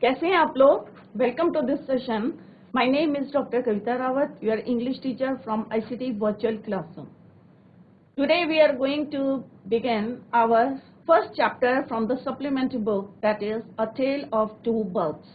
कैसे हैं आप लोग? Welcome to this session. My name is doctor Kavita Rawat, your English teacher from ICT virtual classroom. Today we are going to begin our first chapter from the supplementary book, that is A Tale of Two Birds.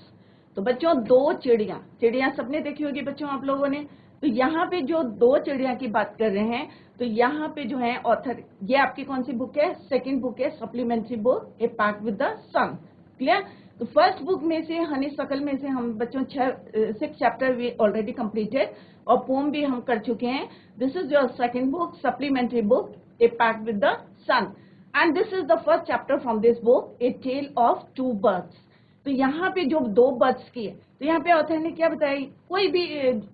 तो बच्चों, दो चिड़िया सबने देखी होगी बच्चों आप लोगों ने. तो यहाँ पे जो दो चिड़िया की बात कर रहे हैं, तो यहाँ पे जो है ऑथर, ये आपकी कौन सी बुक है? सेकंड बुक है, supplementary book a pact with the sun. Clear? तो फर्स्ट बुक में से हनीसकल में से हम बच्चों 6 चैप्टर वी ऑलरेडी कंप्लीटेड और पोम भी हम कर चुके हैं. This is your second book, supplementary book a pact with the sun, and this is the first chapter from this book, a tale of two birds. तो यहाँ पे जो दो बर्ड्स की है, तो यहाँ पे ऑथर ने क्या बताया? कोई भी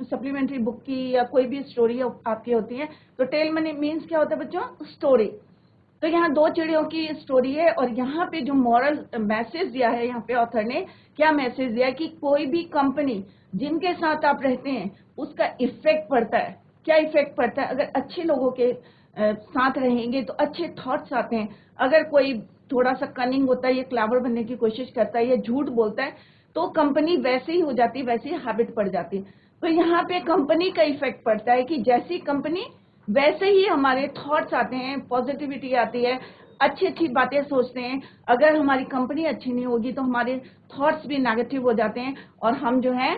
सप्लीमेंट्री बुक की या कोई भी स्टोरी आपकी होती है, तो टेल मनी मीन्स क्या होता है बच्चों? स्टोरी. तो यहाँ दो चिड़ियों की स्टोरी है और यहाँ पे जो मॉरल मैसेज दिया है, यहाँ पे ऑथर ने क्या मैसेज दिया कि कोई भी कंपनी जिनके साथ आप रहते हैं उसका इफेक्ट पड़ता है. क्या इफेक्ट पड़ता है? अगर अच्छे लोगों के साथ रहेंगे तो अच्छे थॉट्स आते हैं. अगर कोई थोड़ा सा कनिंग होता है, ये क्लेवर बनने की कोशिश करता है, ये झूठ बोलता है, तो कंपनी वैसे ही हो जाती है, वैसी हैबिट पड़ जाती है. तो यहाँ पे कंपनी का इफेक्ट पड़ता है कि जैसी कंपनी वैसे ही हमारे थॉट्स आते हैं, पॉजिटिविटी आती है, अच्छी अच्छी बातें सोचते हैं. अगर हमारी कंपनी अच्छी नहीं होगी तो हमारे थॉट्स भी नेगेटिव हो जाते हैं और हम जो है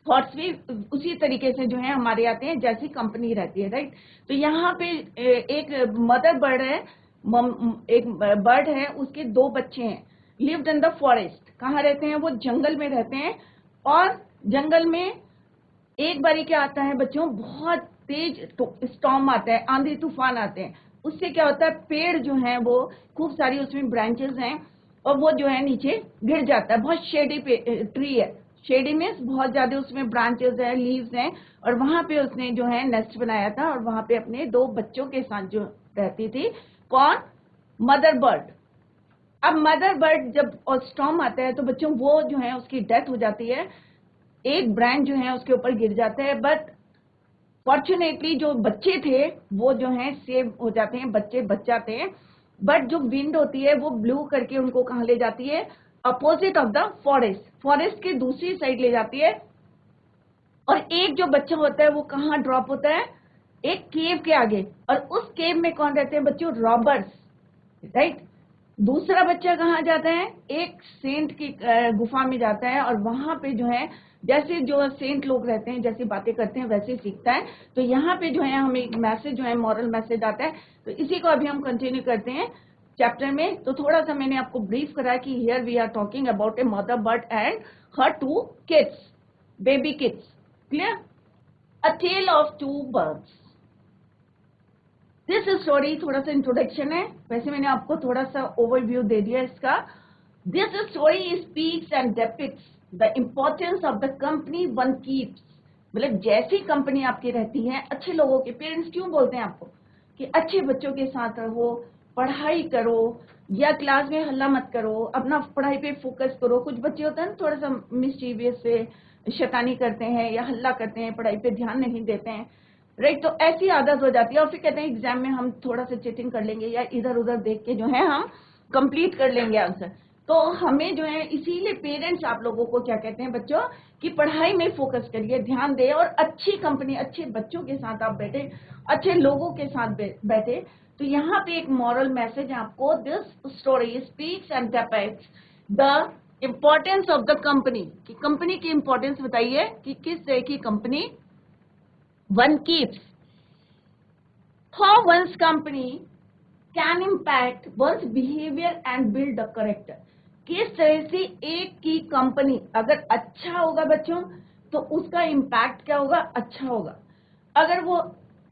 थॉट्स भी उसी तरीके से जो है हमारे आते हैं जैसी कंपनी रहती है. राइट? तो यहाँ पे एक मदर बर्ड है, एक बर्ड है, उसके दो बच्चे हैं. Lived in the forest. कहाँ रहते हैं वो? जंगल में रहते हैं. और जंगल में एक बारी क्या आता है बच्चों? बहुत तेज स्टॉर्म आता है, आंधी तूफान आते हैं. उससे क्या होता है? पेड़ जो है वो खूब सारी उसमें ब्रांचेस हैं और वो जो है नीचे गिर जाता है. बहुत शेडी ट्री है. शेडी में बहुत ज्यादा उसमें ब्रांचेस है, लीव्स हैं, और वहां पे उसने जो है नेस्ट बनाया था और वहां पे अपने दो बच्चों के साथ जो रहती थी. कौन? Mother bird. अब मदर बर्ड जब स्टॉर्म आता है तो बच्चों वो जो है उसकी डेथ हो जाती है. एक ब्रांच जो है उसके ऊपर गिर जाता है, बट फॉर्चुनेटली जो बच्चे थे वो जो है सेव हो जाते हैं, बच्चे बच जाते हैं. बट जो विंड होती है वो ब्लू करके उनको कहाँ ले जाती है? Opposite of the forest. Forest की दूसरी साइड ले जाती है. और एक जो बच्चा होता है वो कहाँ ड्रॉप होता है? एक केव के आगे. और उस केव में कौन रहते हैं बच्चों? रॉबर्स. राइट? दूसरा बच्चा कहाँ जाता है? एक सेंट की गुफा में जाता है और वहां पे जो है जैसे जो सेंट लोग रहते हैं, जैसी बातें करते हैं वैसे सीखता है. तो यहाँ पे जो है हमें एक मैसेज जो है, मॉरल मैसेज आता है. तो इसी को अभी हम कंटिन्यू करते हैं चैप्टर में. तो थोड़ा सा मैंने आपको ब्रीफ करा कि here we are talking about a mother bird and her two kids, baby kids. Clear? A tale of two birds. This story, थोड़ा सा इंट्रोडक्शन है, वैसे मैंने आपको थोड़ा सा ओवरव्यू दे दिया इसका. This story speaks and depicts the importance of the company one keeps. मतलब जैसी कंपनी आपकी रहती है, अच्छे लोगों के, पेरेंट्स क्यों बोलते हैं आपको कि अच्छे बच्चों के साथ रहो, पढ़ाई करो, या क्लास में हल्ला मत करो, अपना पढ़ाई पे फोकस करो. कुछ बच्चे होते हैं ना थोड़ा सा मिस्चीवियस से, शैतानी करते हैं या हल्ला करते हैं, पढ़ाई पे ध्यान नहीं देते हैं. राइट? तो ऐसी आदत हो जाती है और फिर कहते हैं एग्जाम में हम थोड़ा सा चीटिंग कर लेंगे या इधर उधर देख के जो है हम कंप्लीट कर लेंगे आंसर. तो हमें जो है, इसीलिए पेरेंट्स आप लोगों को क्या कहते हैं बच्चों कि पढ़ाई में फोकस करिए, ध्यान दें और अच्छी कंपनी, अच्छे बच्चों के साथ आप बैठे, अच्छे लोगों के साथ बैठे. तो यहाँ पे एक मॉरल मैसेज है आपको. This story speaks and depicts the importance of the company. कि कंपनी की इंपॉर्टेंस बताइए कि किस तरह की company one keeps. How one's company can impact one's behavior and build a character. किस तरह से एक की कंपनी अगर अच्छा होगा बच्चों तो उसका इम्पैक्ट क्या होगा? अच्छा होगा. अगर वो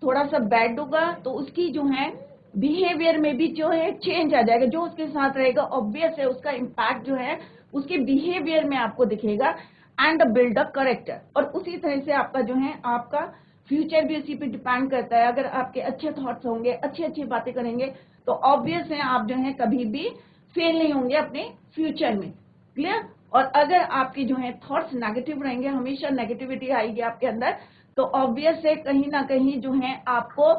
थोड़ा सा बैड होगा तो उसकी जो है बिहेवियर में भी जो है चेंज आ जाएगा. जो उसके साथ रहेगा ऑब्वियस है उसका इम्पैक्ट जो है उसके बिहेवियर में आपको दिखेगा. And build a character. और उसी तरह से आपका जो है, आपका फ्यूचर भी उसी पे डिपेंड करता है. अगर आपके अच्छे थॉट्स होंगे, अच्छी अच्छी बातें करेंगे, तो ऑब्वियस है आप जो है कभी भी फेल नहीं होंगे अपने फ्यूचर में. क्लियर? और अगर आपकी जो है थॉट्स नेगेटिव रहेंगे, हमेशा नेगेटिविटी आएगी आपके अंदर, तो ऑब्वियस है कहीं ना कहीं जो है आपको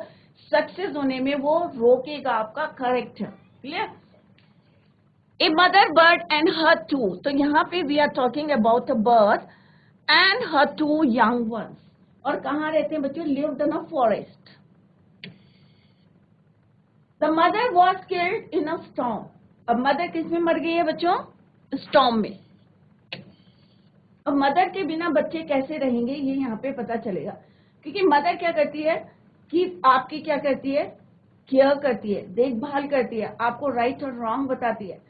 सक्सेस होने में वो रोकेगा आपका character. Clear? A mother bird and her two. तो यहाँ पे we are talking about a bird and her two young ones. और कहाँ रहते हैं बच्चों? Lived in a forest. The mother was killed in a storm. अब मदर किस में मर गई है बच्चों? स्टॉर्म में. अब मदर के बिना बच्चे कैसे रहेंगे ये यहाँ पे पता चलेगा, क्योंकि मदर क्या करती है कि आपकी क्या करती है? केयर करती है, देखभाल करती है, आपको राइट और रॉन्ग बताती है,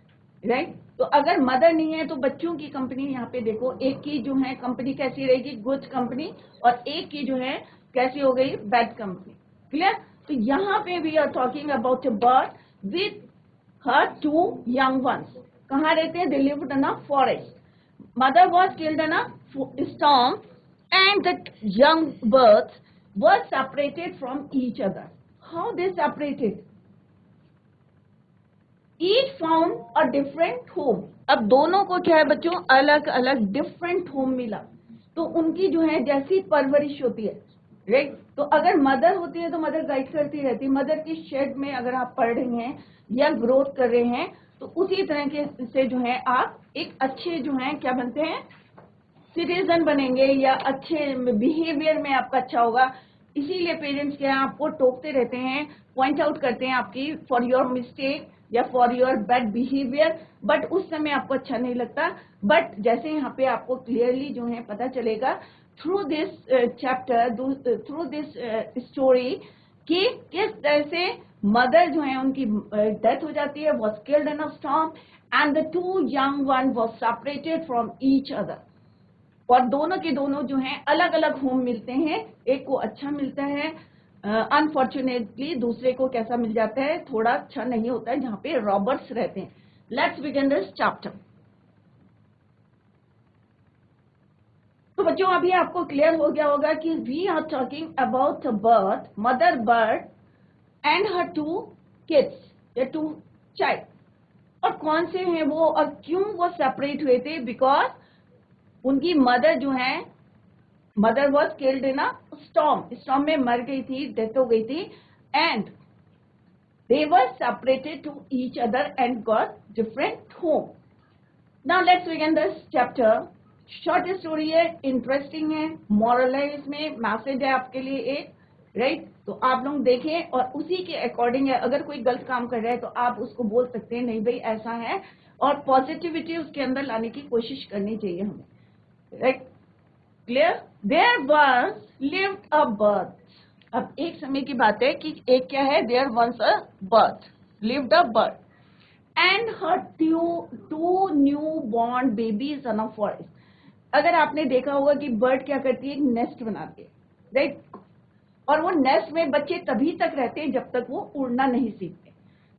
राइट. तो अगर मदर नहीं है तो बच्चों की कंपनी यहाँ पे देखो, एक की जो है कंपनी कैसी रहेगी? Good company. और एक की जो है कैसी हो गई? Bad company. क्लियर? तो यहाँ पे we are talking about a bird with her two young ones. कहाँ रहते हैं? They lived in a forest. Mother was killed in a storm and the young birds were separated from each other. How they separated? Each found a different home. अब दोनों को क्या है बच्चों? अलग अलग डिफरेंट होम मिला. तो उनकी जो है जैसी परवरिश होती है, राइट. तो अगर मदर होती है तो मदर गाइड करती रहती है. मदर की शेड में अगर आप पढ़ रहे हैं या ग्रोथ कर रहे हैं तो उसी तरह के से जो है आप एक अच्छे जो है क्या बनते हैं? सिटीजन बनेंगे या अच्छे बिहेवियर में आपका अच्छा होगा. इसीलिए पेरेंट्स क्या आपको टोकते रहते हैं, पॉइंट आउट करते हैं आपकी फॉर योर मिस्टेक या for your bad behaviour. But उस समय आपको अच्छा नहीं लगता. बट जैसे यहाँ पे आपको क्लियरली जो है पता चलेगा through this chapter, through this story कि किस तरह से मदर जो है उनकी डेथ हो जाती है, was killed in a storm and the two young one was separated from each other. और दोनों के दोनों जो हैं अलग अलग होम मिलते हैं. एक को अच्छा मिलता है, अनफॉर्चुनेटली दूसरे को कैसा मिल जाता है? थोड़ा अच्छा नहीं होता है, जहाँ पे रॉबर्स रहते हैं. Let's begin this chapter. तो बच्चों अभी आपको क्लियर हो गया होगा कि we are talking about a bird, mother bird and her two kids या टू चाइल्ड. और कौन से हैं वो और क्यों वो सेपरेट हुए थे? बिकॉज उनकी मदर जो है, mother was killed in a storm. Storm में मर गई थी, डेथ हो गई थी. And they were separated to each other and got different home. Now let's begin this chapter. Short story है, इंटरेस्टिंग है, मॉरल है, इसमें मैसेज है आपके लिए एक, राइट. तो आप लोग देखें और उसी के अकॉर्डिंग है. अगर कोई गलत काम कर रहा है तो आप उसको बोल सकते हैं नहीं भाई ऐसा है, और पॉजिटिविटी उसके अंदर लाने की कोशिश करनी चाहिए हमें, right. Clear? There was lived a bird. अब एक समय की बात है कि एक क्या है? There was a bird, lived a bird and her two new born babies in a forest. अगर आपने देखा होगा कि बर्ड क्या करती है? एक नेस्ट बनाती है, राइट. और वो नेस्ट में बच्चे तभी तक रहते हैं जब तक वो उड़ना नहीं सीखते.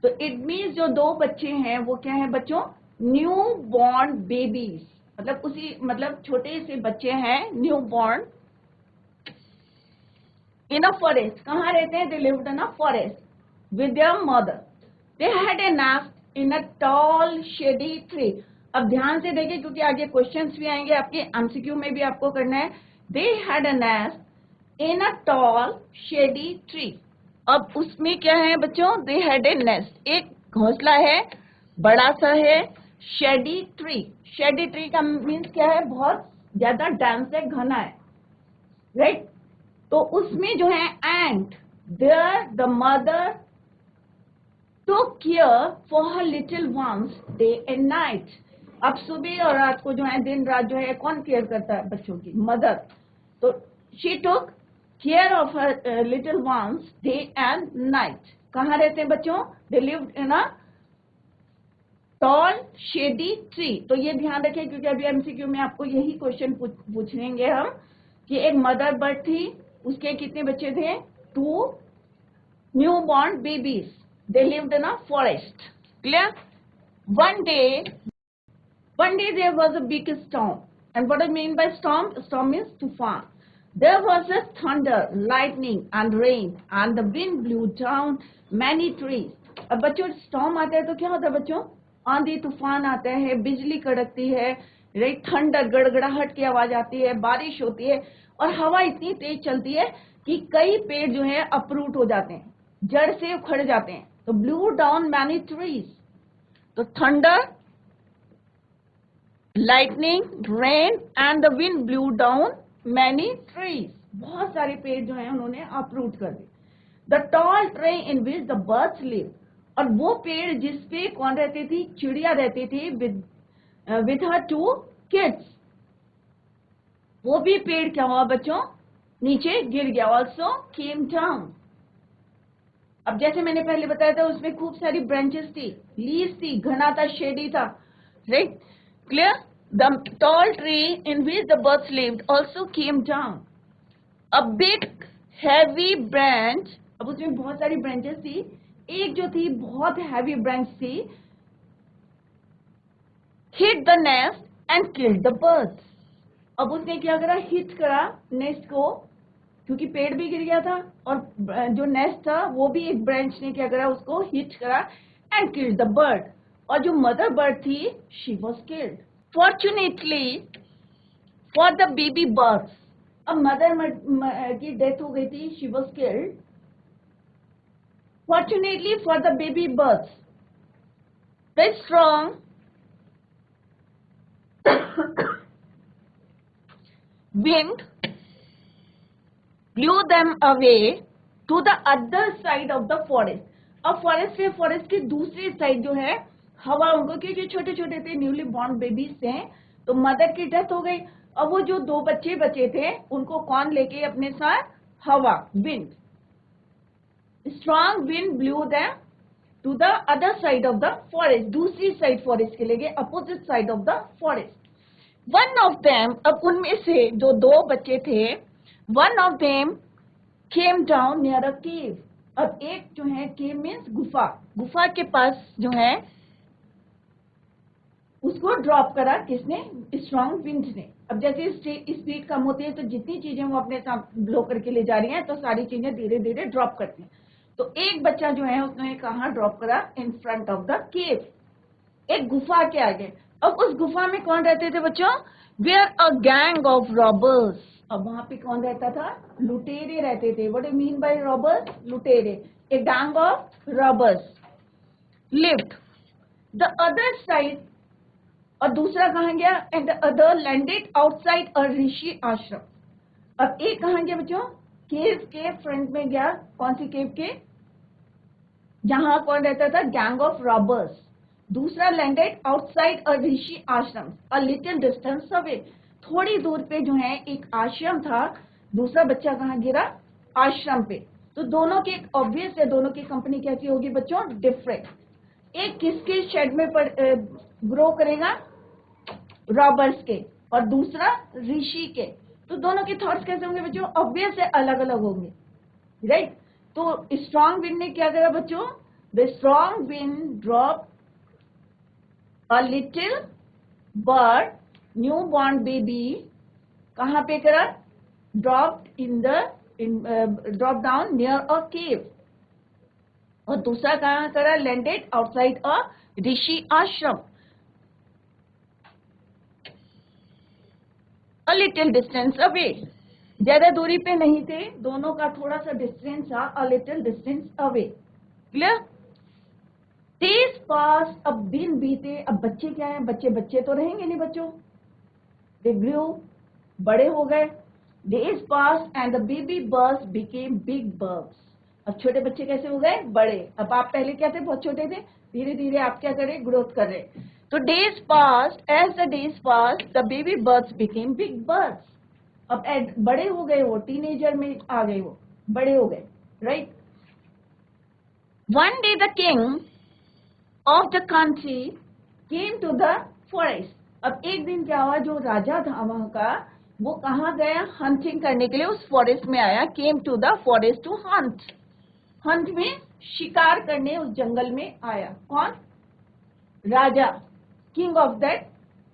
तो इट मीन्स जो दो बच्चे हैं वो क्या है बच्चों? New born babies. मतलब उसी मतलब छोटे से बच्चे हैं, new born in a forest. कहाँ रहते हैं? They lived in a forest with their mother. They had a nest in a tall shady tree. अब ध्यान से देखिए क्योंकि आगे क्वेश्चंस भी आएंगे आपके, एमसीक्यू में भी आपको करना है. They had a nest in a tall shady tree. अब उसमें क्या है बच्चों? दे हैड ए नेस्ट, एक घोंसला है, बड़ा सा है. शेडी ट्री, शेडी ट्री का मीन्स क्या है? बहुत ज्यादा डेंस है, घना है, राइट. तो उसमें जो है and there the mother took care for her little ones day and night. अब सुबह और रात को जो है, दिन रात जो है कौन केयर करता है बच्चों की? मदर. तो she took care of her little ones day and night. कहाँ रहते हैं बच्चों? They lived in a tall shady tree. तो ये ध्यान रखें क्योंकि अभी एमसीक्यू में आपको यही क्वेश्चन पूछेंगे हम कि एक मदर बर्ड थी, उसके कितने बच्चे थे? 2 newborn babies. They lived in a forest. Clear? One day there was a big storm. And what I mean by storm? Storm means tufan. There was a thunder, lightning and rain, and the wind blew down many trees. अब बच्चों storm आता है तो क्या होता है बच्चों? आंधी तूफान आता है, बिजली कड़कती है, राइट, थंडर गड़गड़ाहट की आवाज आती है, बारिश होती है और हवा इतनी तेज चलती है कि कई पेड़ जो है अपरूट हो जाते हैं, जड़ से उखड़ जाते हैं. तो ब्लू डाउन मैनी ट्रीज. तो thunder, lightning, rain and the wind blew down many trees. बहुत सारे पेड़ जो हैं उन्होंने uproot कर दिए. The tall tree in which the birds lived. और वो पेड़ जिस पे कौन रहती थी? चिड़िया रहती थी with her 2 kids. वो भी पेड़ क्या हुआ बच्चों? नीचे गिर गया. Also came down. अब जैसे मैंने पहले बताया था उसमें खूब सारी ब्रांचेस थी, लीव्स थी, घना था, शेडी था, right? Clear? The tall tree in which the birds lived also came down. A big heavy branch. अब उसमें बहुत सारी ब्रांचेस थी, एक जो थी बहुत हैवी ब्रांच थी, hit the nest and killed the birds. अब उसने क्या करा? हिट करा नेस्ट को, क्योंकि पेड़ भी गिर गया था और जो नेस्ट था वो भी एक ब्रांच ने क्या करा? उसको हिट करा एंड किल्ड द बर्ड. और जो मदर बर्ड थी she was killed. Fortunately for the baby birds. अब मदर की डेथ हो गई थी, she was killed. Fortunately for the baby birds the strong wind blew them away to the other side of the forest. अब forest की दूसरी side जो है हवा उनको, क्योंकि छोटे छोटे थे, न्यूली बॉर्न बेबीज थे, तो मदर की डेथ हो गई. अब वो जो 2 बच्चे बचे थे उनको कौन लेके अपने साथ? हवा, wind. Strong wind blew them to the other side of the forest. दूसरी साइड फॉरेस्ट के ले गए, opposite side of the forest. One of them, अब उनमें से जो 2 बच्चे थे, one of them came down near a cave. अब एक जो है केव मीन्स गुफा, गुफा के पास जो है उसको ड्रॉप करा किसने? स्ट्रॉन्ग विंड ने. अब जैसे स्पीड कम होती है तो जितनी चीजें वो अपने साथ ब्लो करके ले जा रही हैं तो सारी चीजें धीरे धीरे ड्रॉप करती हैं. तो एक बच्चा जो है उसने कहाँ ड्रॉप करा? In front of the cave, एक गुफा के आगे. अब उस गुफा में कौन रहते थे बच्चों? Where a gang of robbers. अब वहां पे कौन रहता था? लुटेरे रहते थे. What do mean by robbers? लुटेरे. A gang of robbers lived. The other side, और दूसरा कहां गया? And the other landed outside a rishi ashram. अब एक कहां गया बच्चों? केव के फ्रंट में गया. कौन सी केव के? जहां कौन रहता था? Gang of robbers. दूसरा लैंडेड आउटसाइड अ ऋषि आश्रम, अ लिटिल डिस्टेंस अवे. थोड़ी दूर पे जो है एक आश्रम था. दूसरा बच्चा कहाँ गिरा? आश्रम पे. तो दोनों की ऑब्वियस है, दोनों की कंपनी कैसी होगी बच्चों? डिफरेंट. एक किसके शेड में ग्रो करेगा? रॉबर्स के, और दूसरा ऋषि के. तो दोनों के थॉट्स कैसे होंगे बच्चों? ऑब्वियस है, अलग अलग होंगे, राइट? तो स्ट्रॉन्ग विंड ने क्या करा बच्चों? The strong wind drop a little bird, newborn baby, कहाँ पे करा? dropped down near a cave. और दूसरा कहाँ करा? landed outside a ऋषि आश्रम, a little distance away. ज्यादा दूरी पे नहीं थे, दोनों का थोड़ा सा डिस्टेंस था, a little distance away. clear? Days pass. अब दिन बीते. अब बच्चे क्या है? बच्चे तो रहेंगे नहीं बच्चों. दे ग्रू, बड़े हो गए. Days pass and the baby birds became big birds. अब छोटे बच्चे कैसे हो गए? बड़े. अब आप पहले क्या थे? बहुत छोटे थे. धीरे धीरे आप क्या कर रहे? ग्रोथ कर रहे. तो days pass, as the days pass the baby birds became big birds. अब बड़े हो गए, वो टीनेजर में आ गए, वो बड़े हो गए, right? One day the king of the country came to the forest. अब एक दिन क्या हुआ? जो राजा था वहां का, वो कहाँ गया? हंटिंग करने के लिए उस फॉरेस्ट में आया. came to the forest to hunt. Hunt में शिकार करने उस जंगल में आया. कौन? राजा, किंग ऑफ दैट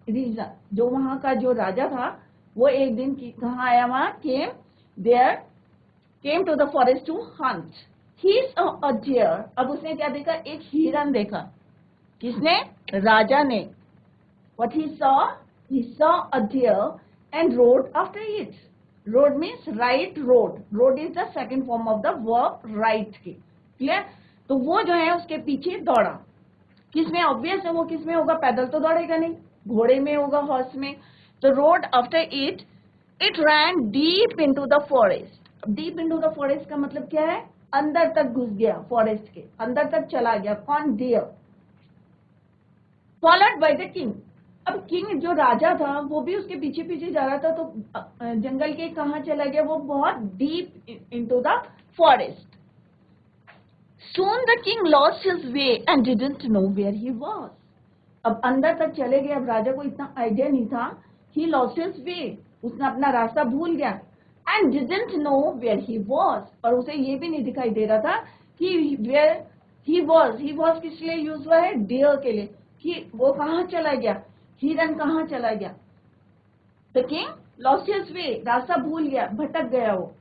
रीजन. जो वहां का जो राजा था वो एक दिन कहाँ आया? वहां came to the forest to hunt. He saw a deer. अब उसने क्या देखा? एक हिरन देखा. किसने? राजा ने. What he saw? He saw a deer and rode after it. Rode means right road. Rode is the second form of the verb right के. Clear? तो वो जो है उसके पीछे दौड़ा. किस में ऑब्वियस है, वो किस में होगा, पैदल तो दौड़ेगा नहीं, घोड़े में होगा, हॉर्स में। तो rode after it ran deep into the forest. Deep into the forest का मतलब क्या है, अंदर तक घुस गया, फॉरेस्ट के अंदर तक चला गया। कौन, deer. Followed by the king. अब किंग जो राजा था वो भी उसके पीछे पीछे जा रहा था, तो जंगल के कहाँ चला गया, वो बहुत deep into the forest. Soon the king lost his way and didn't know where he was. अब अंदर तक चले गए, अब राजा को इतना आइडिया नहीं था। He lost his way, उसने अपना रास्ता भूल गया। And didn't know where he was, और उसे ये भी नहीं दिखाई दे रहा था कि where he was। he was किस लिए यूज हुआ है, deer के लिए, कि वो कहाँ चला गया, हिरन कहाँ चला गया। The king lost his way, रास्ता भूल गया, भटक गया वो।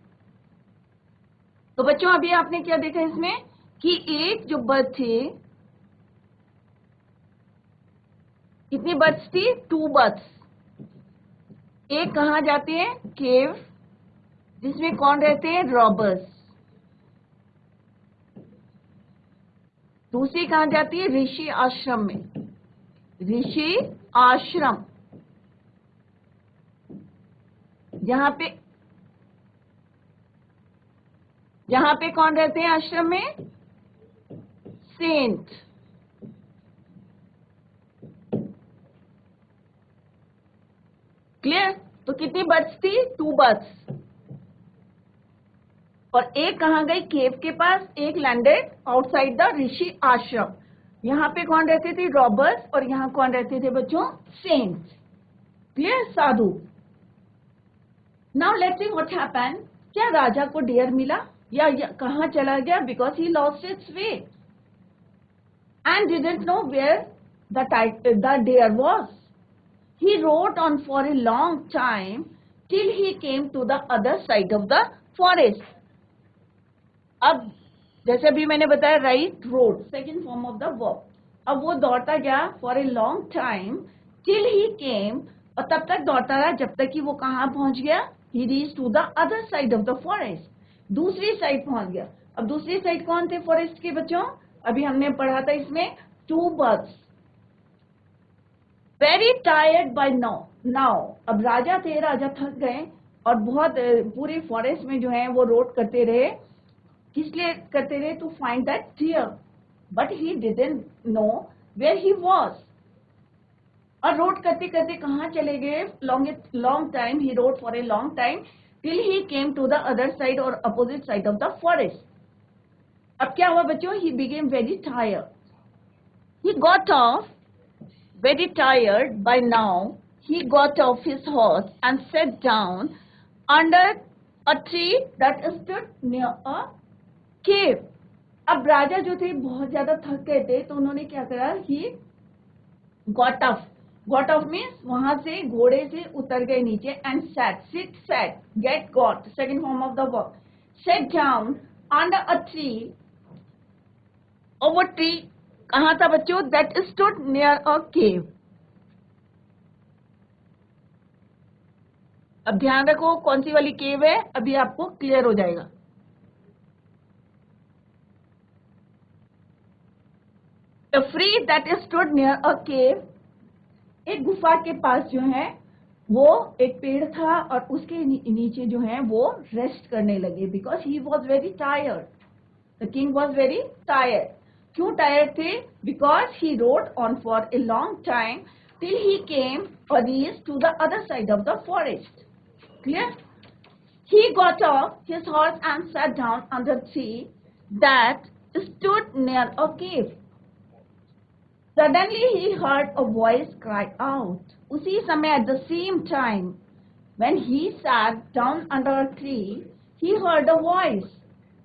तो बच्चों अभी आपने क्या देखा इसमें कि एक जो बर्ड थे, कितनी बर्ड्स थी, 2 बर्ड्स। एक कहाँ जाते हैं, केव, जिसमें कौन रहते हैं, रॉबर्स। दूसरी कहाँ जाती है, ऋषि आश्रम में, ऋषि आश्रम, जहां पे कौन रहते हैं आश्रम में, सेंट। क्लियर। तो कितनी बर्ड्स थी, 2 बर्ड्स। और एक कहां गई, केव के पास, एक लैंडेड आउटसाइड द ऋषि आश्रम। यहाँ पे कौन रहते थे, रॉबर्स, और यहाँ कौन रहते थे बच्चों, सेंट्स। क्लियर, साधु। Now let's see what happened. क्या राजा को डियर मिला या कहाँ चला गया, because he lost its way and didn't know where the deer was. He rode on for a long time till he came to the other side of the forest. अब जैसे अभी मैंने बताया, right, rode, second form of the verb. अब वो दौड़ता गया for a long time till he came, और तब तक दौड़ता रहा जब तक कि वो कहाँ पहुंच गया, he reach to the other side of the forest, दूसरी साइड पहुंच गया। अब दूसरी साइड कौन थे फॉरेस्ट के बच्चों, अभी हमने पढ़ा था इसमें, 2 birds. Very tired by now. अब राजा थे, राजा थक गए और बहुत पूरे फॉरेस्ट में जो है वो रोड करते रहे। किस लिए करते रहे, to find that deer, but he didn't know where he was. और रोड करते करते कहाँ चले गए, long time, he rode for a long time till he came to the other side और opposite side of the forest. अब क्या हुआ बच्चों, he became very tired. He got off, very tired by now. He got off his horse and sat down under a tree that stood near a cave. अब राजा जो थे बहुत ज्यादा थक गए थे, तो उन्होंने क्या करा, he got off. Got off means वहां से घोड़े से उतर गए नीचे, and sat, get got, second form of the verb. Sat down under a tree, और वो ट्री कहाँ था बच्चों, that stood near a cave. अब ध्यान रखो कौन सी वाली केव है, अभी आपको क्लियर हो जाएगा। The free that stood near a cave, एक गुफा के पास जो है वो एक पेड़ था, और उसके नीचे जो है वो रेस्ट करने लगे, because he was very tired. The king was very tired. क्यों टायर्ड थे, because he rode on for a long time till he came और reach to the other side of the forest. Clear. He got off his horse and sat down under a tree that stood near a cave. Suddenly he heard a voice cry out. उसी समय, at the same time, when he sat down under a tree, he heard a voice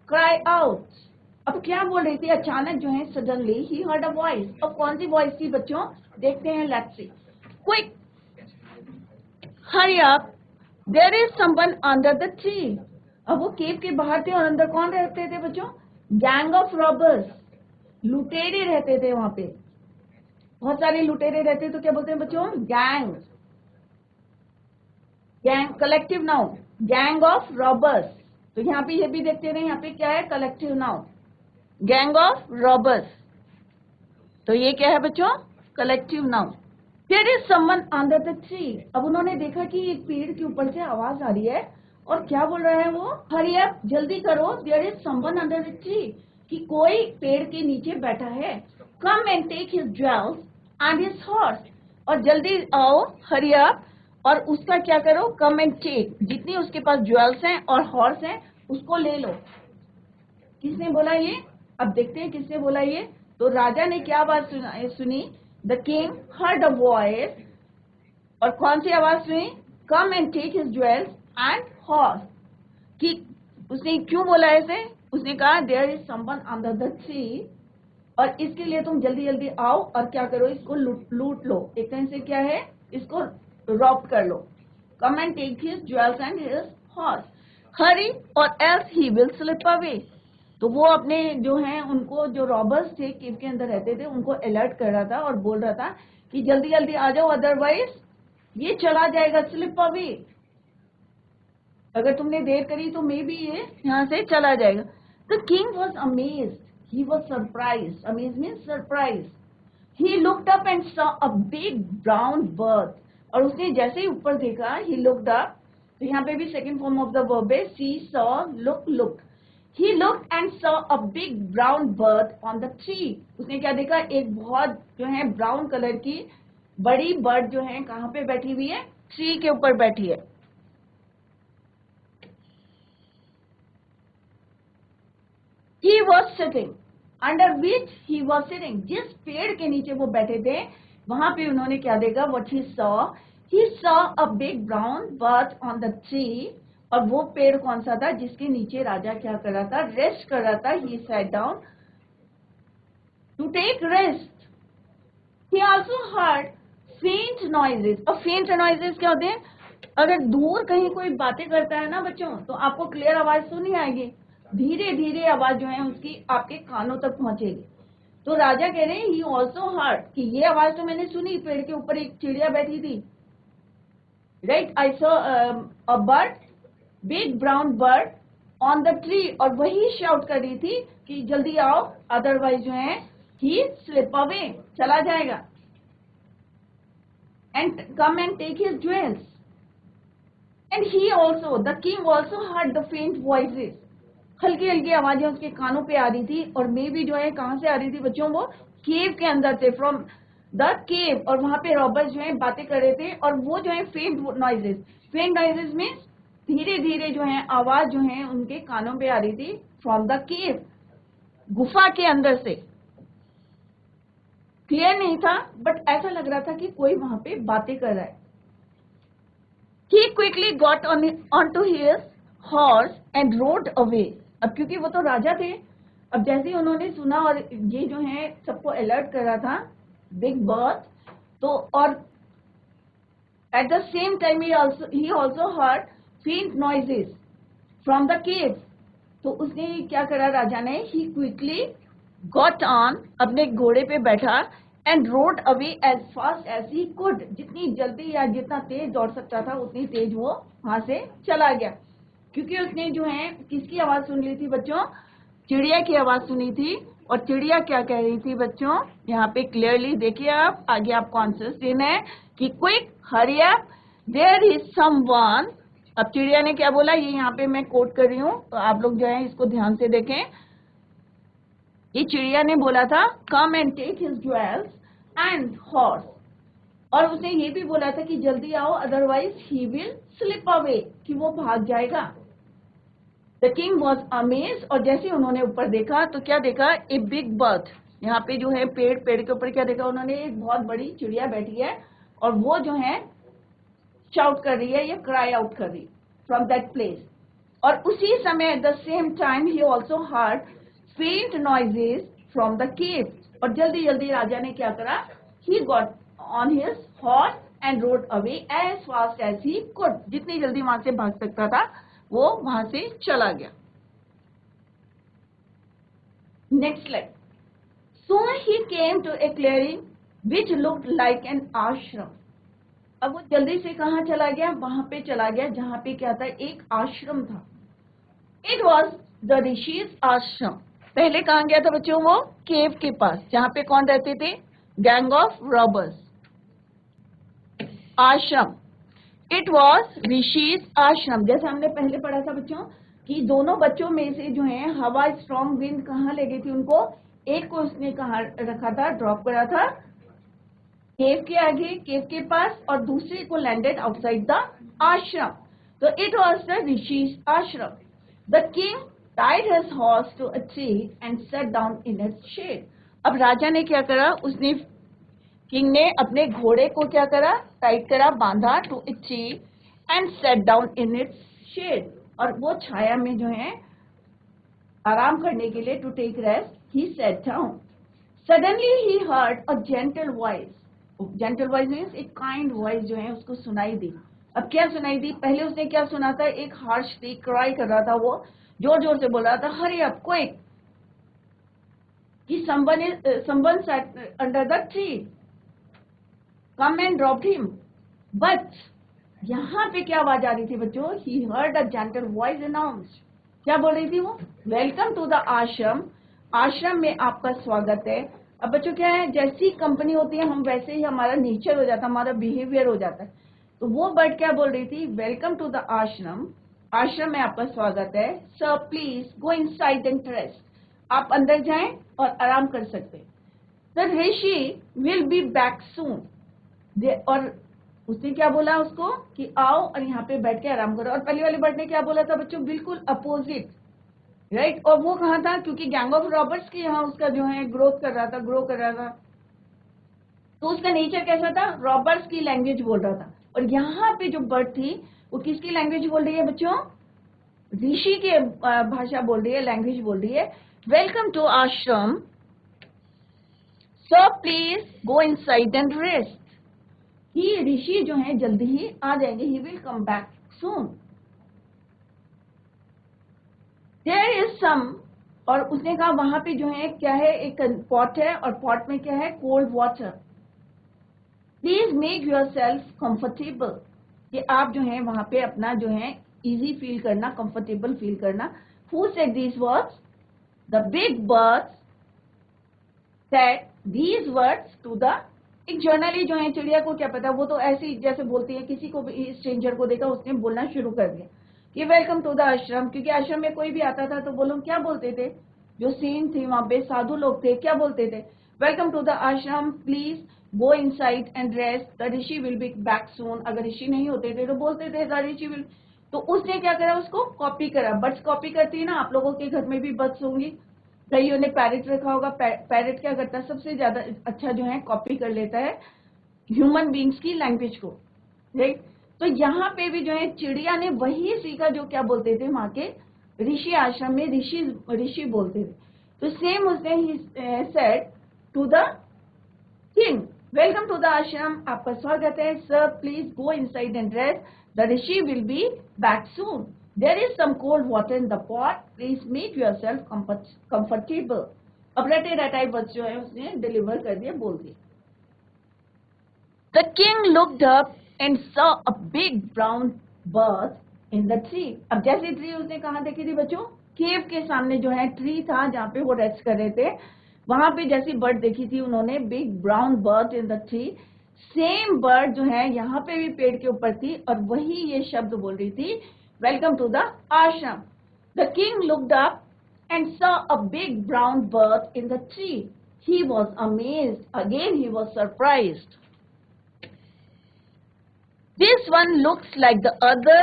cry out. अब क्या बोल रही थी, अचानक जो है, suddenly he heard a voice. अब कौन सी वॉइस थी बच्चों, देखते हैं, let's see. Quick, hurry up, there is someone under the tree. अब वो केव के बाहर थे, और अंदर कौन रहते थे बच्चों, गैंग ऑफ रॉबर्स, लुटेरे रहते थे वहां पे, बहुत सारे लुटेरे रहते, तो क्या बोलते हैं बच्चों, gang, collective noun, gang of robbers. तो यहाँ पे ये भी देखते रहे, यहाँ पे क्या है, collective noun, gang of robbers. तो ये क्या है बच्चों, collective noun. There is someone under the tree. अब उन्होंने देखा कि एक पेड़ के ऊपर से आवाज आ रही है और क्या बोल रहा है वो, हरी अप, जल्दी करो, there is someone under the tree, कि कोई पेड़ के नीचे बैठा है। Come and take his jewels and his horse, और जल्दी आओ, हरी अप, और उसका क्या करो, कम एंड टेक, जितनी उसके पास ज्वेल्स हैं और हॉर्स हैं उसको ले लो। किसने बोला ये, अब देखते हैं किसने बोला ये। तो राजा ने क्या बात सुनी, the king heard a voice, और कौन सी आवाज सुनी, come and take his jewels and horse, कि उसने क्यों बोला ऐसे, उसने कहा there is someone under the tree, और इसके लिए तुम जल्दी जल्दी आओ और क्या करो, इसको लूट लो, एक तरह से क्या है, इसको रॉब कर लो। Come and take his jewels and his horse, hurry or else he will slip away. तो वो अपने जो हैं उनको, जो रॉबर्स थे केव के अंदर रहते थे, उनको अलर्ट कर रहा था और बोल रहा था कि जल्दी जल्दी आ जाओ, अदरवाइज ये चला जाएगा, स्लिप अवे। अगर तुमने देर करी तो मे बी ये यहाँ से चला जाएगा। The king was amazed, he was surprised, amazed means surprised, he looked up and saw a big brown bird, और उसने जैसे ही ऊपर देखा, he looked up, तो यहाँ पे भी second form of the verb है, see, saw, look, he looked and saw a big brown bird on the tree, उसने क्या देखा, एक बहुत जो है ब्राउन कलर की बड़ी बर्ड जो है कहाँ पे बैठी हुई है, ट्री के ऊपर बैठी है। He was sitting, under which he was sitting, जिस पेड़ के नीचे वो बैठे थे वहां पे उन्होंने क्या देखा, what he saw a big brown bird on the tree, और वो पेड़ कौन सा था जिसके नीचे राजा क्या कर रहा था, रेस्ट कर रहा था। he sat down to take rest. He also heard faint noises, और faint noises क्या होते हैं, अगर दूर कहीं कोई बातें करता है ना बच्चों, तो आपको क्लियर आवाज तो नहीं आएगी, धीरे धीरे आवाज जो है उसकी आपके कानों तक पहुंचेगी। तो राजा कह रहे हैं ही ऑल्सो हर्ड, कि ये आवाज तो मैंने सुनी, पेड़ के ऊपर एक चिड़िया बैठी थी, right, I saw a bird, big brown bird on the tree, और वही शाउट कर रही थी कि जल्दी आओ, अदरवाइज जो है ही स्लिप अवे, चला जाएगा, and come and take his jewels. And he also, the king also heard the faint voices, हल्की हल्की आवाजें उसके कानों पे आ रही थी, और मे भी जो है कहां से आ रही थी बच्चों, वो केव के अंदर थे, फ्रॉम द केव, और वहां पे रॉबर्स जो है बातें कर रहे थे, और वो जो है फेंट नॉइजेस में धीरे धीरे जो है आवाज जो है उनके कानों पे आ रही थी, फ्रॉम द केव, गुफा के अंदर से। क्लियर नहीं था बट ऐसा लग रहा था कि कोई वहां पे बातें कर रहा है। He quickly got onto his horse and rode away. अब क्योंकि वो तो राजा थे, अब जैसे ही उन्होंने सुना और ये जो है सबको अलर्ट कर रहा था, बिग बर्ड, तो और eight the same time he also heard faint noises from the cave. तो उसने क्या करा राजा ने, he quickly got on, अपने घोड़े पे बैठा, and rode away as fast as he could, जितनी जल्दी या जितना तेज दौड़ सकता था उतनी तेज वो वहां से चला गया, क्योंकि उसने जो है किसकी आवाज सुन ली थी बच्चों, चिड़िया की आवाज सुनी थी। और चिड़िया क्या कह रही थी बच्चों, यहाँ पे क्लियरली देखिए आप, आगे आपको आंसर देना है कि quick hurry up, there is someone. अब चिड़िया ने क्या बोला, ये यहाँ पे मैं कोट कर रही हूँ, तो आप लोग जो है इसको ध्यान से देखें। ये चिड़िया ने बोला था come and take his jewels and horse, और उसने ये भी बोला था कि जल्दी आओ, otherwise he will slip away, कि वो भाग जाएगा। द किंग वॉज अमेज्ड, और जैसे उन्होंने ऊपर देखा तो क्या देखा, ए बिग बर्ड, यहाँ पे जो है पेड़ के ऊपर क्या देखा उन्होंने, एक बहुत बड़ी चिड़िया बैठी है, और वो जो है शाउट कर रही है या क्राई आउट कर रही फ्रॉम दैट प्लेस। और उसी समय at the same time he also heard faint noises from the cave, और जल्दी जल्दी राजा ने क्या करा, he got on his horse and rode away as fast as he could, जितनी जल्दी वहां से भाग सकता था वो वहां से चला गया। Next slide. Soon he came to a clearing which looked like an ashram. अब वो जल्दी से कहाँ चला गया, वहां पे चला गया जहां पे क्या था, एक आश्रम था। It was the ऋषि's आश्रम, पहले कहाँ गया था बच्चों? वो केव के पास, जहाँ पे कौन रहते थे? Gang of robbers. आश्रम, इट वॉज ऋषिज आश्रम। जैसे हमने पहले पढ़ा था बच्चों कि दोनों बच्चों में से जो है हवा स्ट्रॉन्ग विंड कहाँ ले गई थी उनको? एक को उसने कहाँ रखा था, ड्रॉप करा था केव के आगे, केव के पास, और दूसरे को लैंडेड आउटसाइड द आश्रम। तो इट वॉज द ऋषिज आश्रम। The king tied his horse to a tree and sat down in its shade. अब राजा ने क्या करा? उसने, किंग ने अपने घोड़े को क्या करा? टाइट करा, बांधा, to a tree and sat down in its shade, और वो छाया में जो है आराम करने के लिए, to take rest, he sat down. Suddenly he heard a gentle voice. Gentle voice means एक काइंड वॉइस जो है उसको सुनाई दी। अब क्या सुनाई दी? पहले उसने क्या सुना था? एक हार्श क्राई कर रहा था, वो जोर जोर से बोल रहा था, हरी अप क्विक, कि someone sat under the tree, come and dropped him. But यहाँ पे क्या आवाज आ रही थी बच्चों? He heard a gentle voice announced. क्या बोल रही थी वो? वेलकम टू द आश्रम, आश्रम में आपका स्वागत है। अब बच्चों क्या है, जैसी कंपनी होती है हम वैसे ही हमारा नेचर हो जाता है, हमारा बिहेवियर हो जाता है। तो वो बर्ड क्या बोल रही थी? वेलकम टू द आश्रम, आश्रम में आपका स्वागत है। Sir please go inside and rest, आप अंदर जाएं और आराम कर सकते हैं। The rishi will be back सून। और उसने क्या बोला उसको कि आओ और यहाँ पे बैठ के आराम करो। और पहले वाले बर्ड ने क्या बोला था बच्चों? बिल्कुल अपोजिट, राइट। और वो कहाँ था? क्योंकि गैंग ऑफ रॉबर्स के यहाँ उसका जो है ग्रो कर रहा था, तो उसका नेचर कैसा था? रॉबर्स की लैंग्वेज बोल रहा था। और यहाँ पे जो बर्ड थी वो किसकी लैंग्वेज बोल रही है बच्चों? ऋषि के भाषा बोल रही है, लैंग्वेज बोल रही है। Welcome to ashram, sir please go inside and rest. ही ऋषि जो है जल्दी ही आ जाएंगे, he will come back soon. There is some, और उसने कहा वहां पे जो है क्या है? एक पॉट है, और पॉट में क्या है? Cold water. Please make yourself comfortable, कि आप जो है वहां पे अपना जो है इजी फील करना, कंफर्टेबल फील करना। Who said these words? The big birds said these words to the, एक जर्नली जो है चिड़िया को क्या पता, वो तो ऐसे ही जैसे बोलती है, किसी को भी स्ट्रेंजर को देखा उसने बोलना शुरू कर दिया कि वेलकम टू द आश्रम। क्योंकि आश्रम में कोई भी आता था तो वो लोग क्या बोलते थे? जो सीन थी वहां पे साधु लोग थे, क्या बोलते थे? वेलकम टू द आश्रम, please go inside and rest, the rishi will be back सून। अगर ऋषि नहीं होते थे तो बोलते थे द ऋषि विल। तो उसने क्या करा? उसको कॉपी करा। बर्ड्स कॉपी करती है ना, आप लोगों के घर में भी बर्ड्स होंगी, कईयों ने पैरेट रखा होगा। पैरेट क्या करता है? सबसे ज्यादा अच्छा जो है कॉपी कर लेता है ह्यूमन बींग्स की लैंग्वेज को, राइट। तो यहाँ पे भी जो है चिड़िया ने वही सीखा जो क्या बोलते थे वहां के ऋषि आश्रम में ऋषि बोलते थे। तो सेम उसने ही said to the king, welcome to the ashram, आपका स्वागत है। Sir please go inside and rest, the rishi will be back soon. There is some cold water in the pot, please make yourself comfortable. अब रटे रटाई बच जो है उसने deliver कर दिया, बोल दिया। The king looked up and saw a big brown bird in the tree. अब जैसे ट्री उसने कहाँ देखी थी बच्चों? केव के सामने जो है ट्री था जहाँ पे वो रेस्ट कर रहे थे, वहां पे जैसी बर्ड देखी थी उन्होंने, big brown bird in the tree. Same bird जो है यहाँ पे भी पेड़ के ऊपर थी और वही ये शब्द बोल रही थी, वेलकम टू द आश्रम। The king looked up and saw a big brown bird in the tree. He was amazed. Again he was surprised. This one looks like the other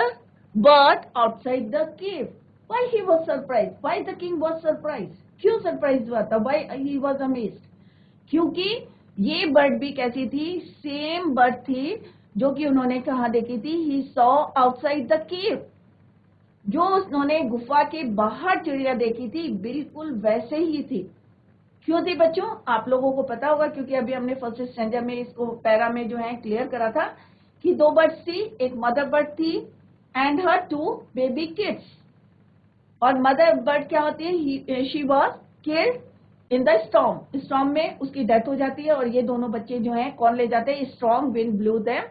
bird outside the cave. Why he was surprised? Why the king was surprised? क्यों surprised हुआ था? Why he was amazed? क्योंकि ये bird भी कैसी थी? Same bird थी जो कि उन्होंने कहाँ देखी थी? He saw outside the cave. जो उन्होंने गुफा के बाहर चिड़िया देखी थी बिल्कुल वैसे ही थी। क्यों थी बच्चों? आप लोगों को पता होगा क्योंकि अभी हमने फर्स्ट स्टैंडर्ड में इसको पैरा में जो है क्लियर करा था कि दो बर्ड्स थी, एक मदर बर्ड थी and her two baby kids. और मदर बर्ड क्या होती है? She was killed in the storm, storm में उसकी डेथ हो जाती है और ये दोनों बच्चे जो हैं कौन ले जाते हैं? Strong wind blew them.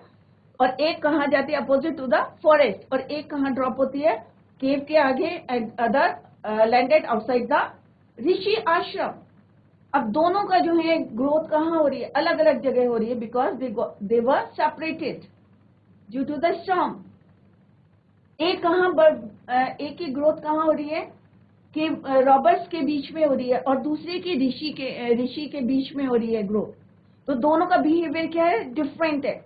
और एक कहाँ जाती है? Opposite to the forest. और एक कहाँ ड्रॉप होती है? केव के आगे, and other landed outside the rishi ashram. अब दोनों का जो है ग्रोथ कहाँ हो रही है, अलग अलग जगह हो रही है, because they were separated due to the storm. एक की ग्रोथ कहाँ हो रही है कि रॉबर्ट्स के बीच में हो रही है, और दूसरे की ऋषि के बीच में हो रही है ग्रोथ। तो दोनों का बिहेवियर क्या है, डिफरेंट है।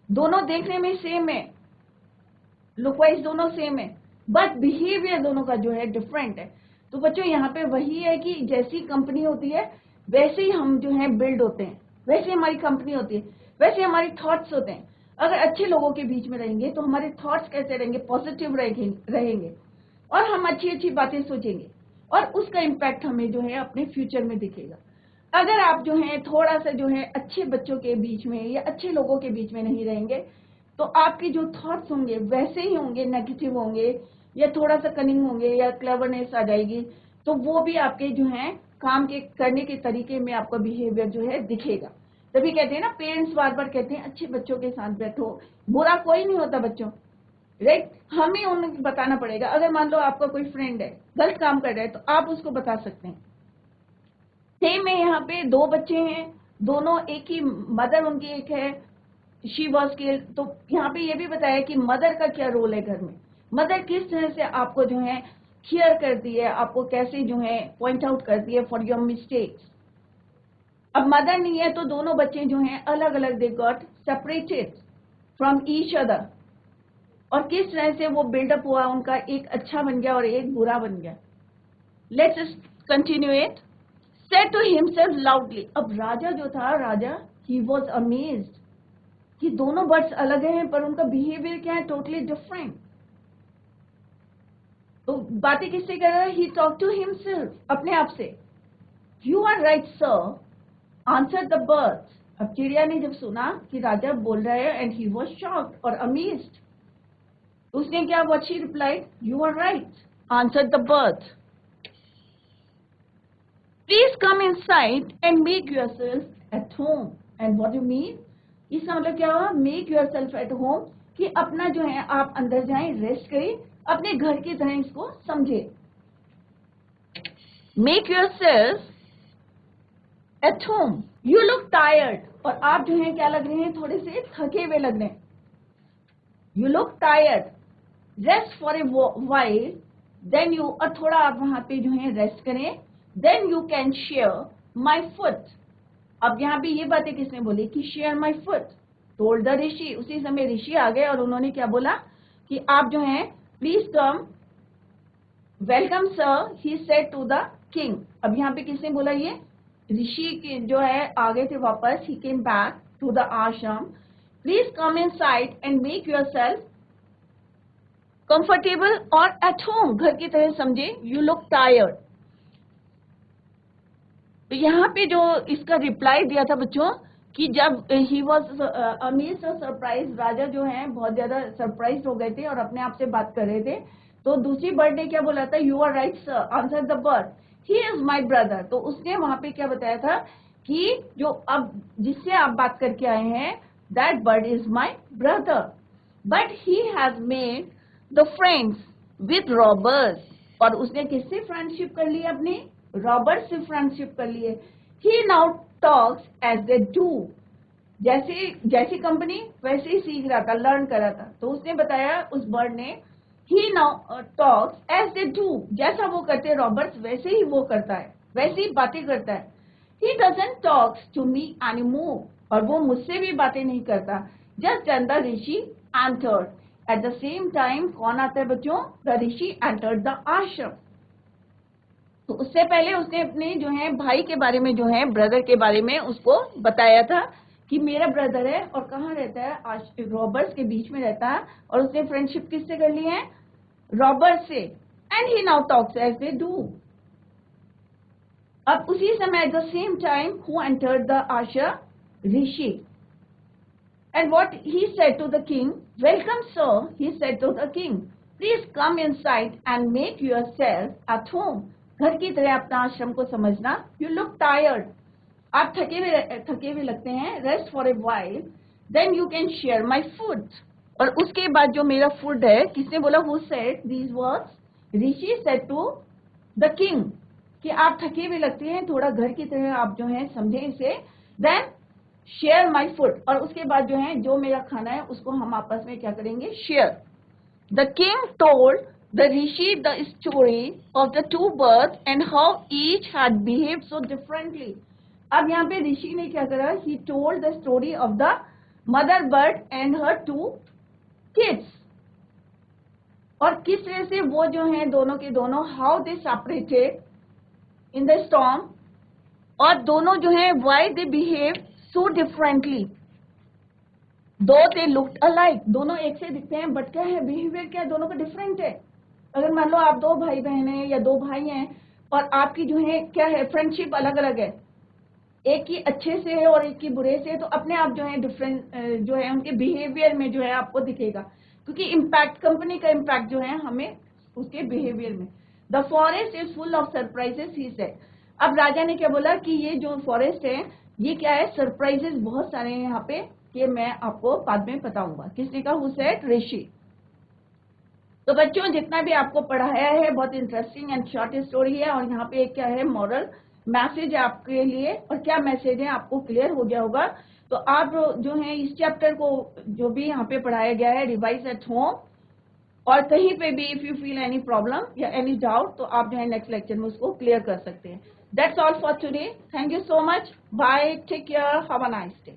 दोनों देखने में सेम है, लुक वाइज दोनों सेम है, बट बिहेवियर दोनों का जो है डिफरेंट है। तो बच्चों यहाँ पे वही है कि जैसी कंपनी होती है वैसे ही हम जो है बिल्ड होते हैं, वैसे हमारी कंपनी होती है, वैसे हमारी थॉट्स होते हैं। अगर अच्छे लोगों के बीच में रहेंगे तो हमारे थॉट्स कैसे रहेंगे, पॉजिटिव रहेंगे, और हम अच्छी अच्छी बातें सोचेंगे, और उसका इम्पैक्ट हमें जो है अपने फ्यूचर में दिखेगा। अगर आप जो है थोड़ा सा जो है अच्छे बच्चों के बीच में या अच्छे लोगों के बीच में नहीं रहेंगे, तो आपके जो थॉट्स होंगे वैसे ही होंगे, नेगेटिव होंगे, या थोड़ा सा कनिंग होंगे, या क्लेवरनेस आ जाएगी, तो वो भी आपके जो है काम के करने के तरीके में आपका बिहेवियर जो है दिखेगा। तभी कहते हैं ना, पेरेंट्स बार बार कहते हैं अच्छे बच्चों के साथ बैठो, बुरा कोई नहीं होता बच्चों, राइट। हमें उन्हें बताना पड़ेगा। अगर मान लो आपका कोई फ्रेंड है गलत काम कर रहा है, तो आप उसको बता सकते हैं। सेम में यहाँ पे दो बच्चे हैं, दोनों एक ही मदर उनकी एक है, शी वॉज के, तो यहाँ पे ये भी बताया कि मदर का क्या रोल है घर में, मदर किस तरह से आपको जो है केयर करती है, आपको कैसे जो है पॉइंट आउट करती है फॉर योर मिस्टेक्स। अब मदर नहीं है तो दोनों बच्चे जो हैं अलग अलग, they got separated from each other, और किस तरह से वो बिल्डअप हुआ, उनका एक अच्छा बन गया और एक बुरा बन गया। Let's continue it. Said to himself loudly, अब राजा जो था, राजा he was amazed कि दोनों बर्ड्स अलग हैं पर उनका बिहेवियर क्या है, टोटली डिफरेंट। तो बातें किससे कर रहा है, he talked to himself, अपने आप से। You are right sir, answered the birds। अब चिड़िया ने जब सुना कि राजा बोल रहा है, and he was shocked और amazed, तो उसने क्या, what she replied, you are right, answered the birds, please come inside and make yourself at home। and what do you mean, इसका मतलब क्या हुआ, make yourself at home, कि अपना जो है आप अंदर जाएं, रेस्ट करें, अपने घर की तरह इसको समझे। make yourself at home, you look tired, और आप जो है क्या लग रहे हैं, थोड़े से थके हुए लग रहे हैं। you look tired, rest for a while, then you, और थोड़ा आप वहां पे जो है रेस्ट करें, then you can share my food। अब यहाँ पे ये बातें किसने बोली कि share my food, told the ऋषि। उसी समय ऋषि आ गए और उन्होंने क्या बोला कि आप जो हैं please come, welcome sir, he said to the king। अब यहाँ पे किसने बोला, ये ऋषि जो है आ गए थे वापस, he came back to the ashram, please come inside and make yourself comfortable और at home, घर की तरह समझे, you look tired। तो यहाँ पे जो इसका रिप्लाई दिया था बच्चों कि जब ही वॉज अमेज्ड और सरप्राइज, राजा जो है बहुत ज्यादा सरप्राइज हो गए थे और अपने आप से बात कर रहे थे, तो दूसरी बर्ड ने क्या बोला था, you are right sir, answer the bird, he is my brother. तो उसने वहां पे क्या बताया था कि जो अब जिससे आप बात करके आए हैं, that bird is my brother, but he has made the friends with robbers. और उसने किससे फ्रेंडशिप कर ली, अपनी रॉबर्ट से फ्रेंडशिप कर लिए। He now talks as they do, जैसी कंपनी वैसे ही सीख रहा था, लर्न कर रहा था। तो उसने बताया, उस बर्ड ने, he now talks as they do, जैसा वो करते रॉबर्ट्स वैसे ही वो करता है, वैसे ही बातें करता है। He doesn't talks to me any more, और वो मुझसे भी बातें नहीं करता। Just then the rishi entered. At the same time कौन आता है बच्चों, द ऋषि एंटर्ड द आश्रम। तो उससे पहले उसने अपने जो है भाई के बारे में, जो है ब्रदर के बारे में उसको बताया था कि मेरा ब्रदर है और कहाँ रहता है, रॉबर्ट्स के बीच में रहता है, और उसने फ्रेंडशिप किससे कर ली है, रॉबर्ट से। And he now talks as they do. अब उसी समय at the same time who entered the ashram, rishi. And what he said to the king, welcome sir, he said to the king, please come inside and make yourself at home. घर की तरह अपना आश्रम को समझना। यू लुक टायर्ड, आप थके हुए लगते हैं। Rest for a while, then you can share my food. और उसके बाद जो मेरा फूड है, किसने बोला, who said these words, rishi said to the king. कि आप थकी हुई लगती हैं, थोड़ा घर की तरह आप जो है समझें इसे, देन शेयर माई फूड, और उसके बाद जो है जो मेरा खाना है उसको हम आपस में क्या करेंगे, share. The king told the rishi the story of the two birds and how each had behaved so differently. अब यहाँ पे ऋषि ने क्या करा, he told the story of the mother bird and her two kids, और किस तरह से वो जो है दोनों के दोनों, how they separated in the storm, और दोनों जो है why they behave so differently, दो दे लुक्ड अलाइक, दोनों एक से दिखते हैं बट क्या है, बिहेवियर क्या है दोनों का डिफरेंट है। अगर मान लो आप दो भाई बहन हैं या दो भाई हैं और आपकी जो है क्या है, फ्रेंडशिप अलग अलग है, एक की अच्छे से है और एक की बुरे से है, तो अपने आप जो है डिफरेंट जो है उनके बिहेवियर में जो है आपको दिखेगा, क्योंकि इम्पैक्ट, कंपनी का इम्पैक्ट जो है हमें उसके बिहेवियर में। The forest is full of surprises, he said. अब राजा ने क्या बोला कि ये जो फॉरेस्ट है ये क्या है, सरप्राइजेस बहुत सारे हैं यहाँ पे, कि मैं आपको बाद में बताऊंगा। किसने कहा, हु सेड, ऋषि। तो बच्चों जितना भी आपको पढ़ाया है बहुत इंटरेस्टिंग एंड शॉर्ट स्टोरी है, और यहाँ पे एक क्या है, मॉरल मैसेज है आपके लिए, और क्या मैसेज है आपको क्लियर हो गया होगा। तो आप जो है इस चैप्टर को जो भी यहाँ पे पढ़ाया गया है रिवाइज एट होम, और कहीं पे भी if you feel any problem या एनी डाउट तो आप जो है नेक्स्ट लेक्चर में उसको क्लियर कर सकते हैं। That's all for today, thank you so much, bye, take care, have a nice day.